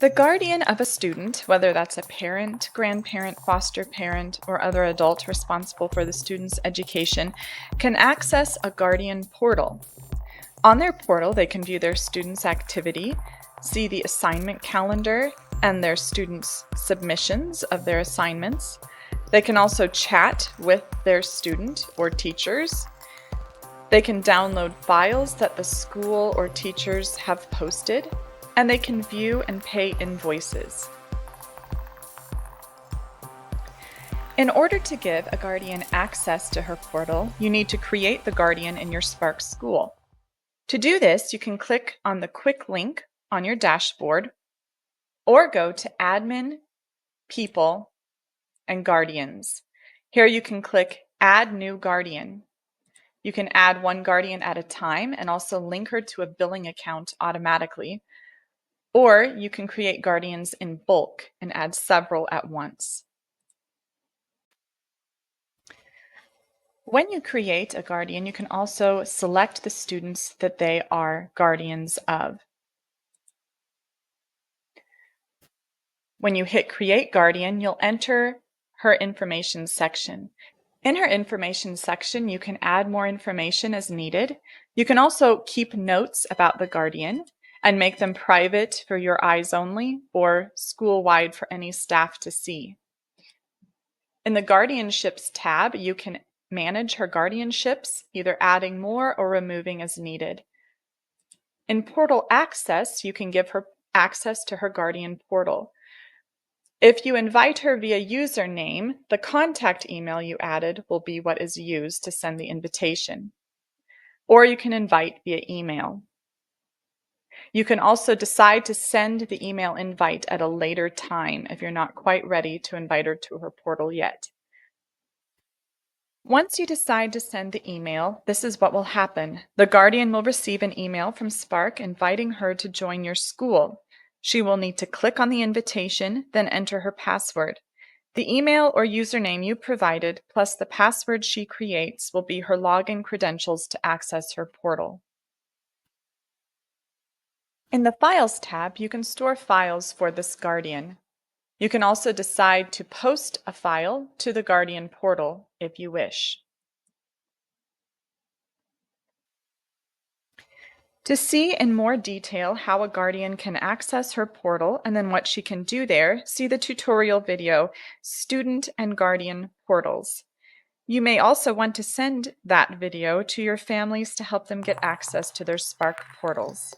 The guardian of a student, whether that's a parent, grandparent, foster parent, or other adult responsible for the student's education, can access a guardian portal. On their portal, they can view their student's activity, see the assignment calendar, and their students' submissions of their assignments. They can also chat with their student or teachers. They can download files that the school or teachers have posted, and they can view and pay invoices. In order to give a guardian access to her portal, you need to create the guardian in your Spark school. To do this, you can click on the quick link on your dashboard or go to Admin, People, and Guardians. Here you can click Add New Guardian. You can add one guardian at a time and also link her to a billing account automatically. Or you can create guardians in bulk and add several at once. When you create a guardian, you can also select the students that they are guardians of. When you hit Create Guardian, you'll enter her information section. In her information section, you can add more information as needed. You can also keep notes about the guardian and make them private for your eyes only or school-wide for any staff to see. In the Guardianships tab, you can manage her guardianships, either adding more or removing as needed. In Portal Access, you can give her access to her guardian portal. If you invite her via username, the contact email you added will be what is used to send the invitation. Or you can invite via email. You can also decide to send the email invite at a later time if you're not quite ready to invite her to her portal yet. Once you decide to send the email, this is what will happen. The guardian will receive an email from Spark inviting her to join your school. She will need to click on the invitation, then enter her password. The email or username you provided, plus the password she creates, will be her login credentials to access her portal. In the Files tab, you can store files for this guardian. You can also decide to post a file to the Guardian portal if you wish. To see in more detail how a guardian can access her portal and then what she can do there, see the tutorial video, Student and Guardian Portals. You may also want to send that video to your families to help them get access to their Spark portals.